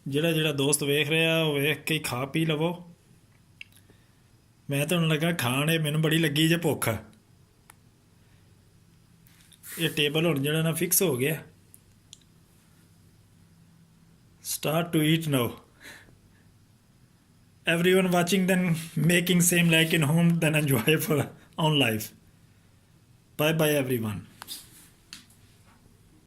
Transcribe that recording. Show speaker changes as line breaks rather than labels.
ਜਿਹੜਾ ਦੋਸਤ ਵੇਖ ਰਿਹਾ ਉਹ ਵੇਖ ਕੇ ਖਾ ਪੀ ਲਵੋ। ਮੈਂ ਤੁਹਾਨੂੰ ਲੱਗਾ ਖਾਣ, ਇਹ ਮੈਨੂੰ ਬੜੀ ਲੱਗੀ ਜੇ ਭੁੱਖ। ਇਹ ਟੇਬਲ ਹੁਣ ਜਿਹੜਾ ਨਾ ਫਿਕਸ ਹੋ ਗਿਆ। Start to eat now. Everyone watching then making same like in home, then enjoy for on life. Bye bye everyone.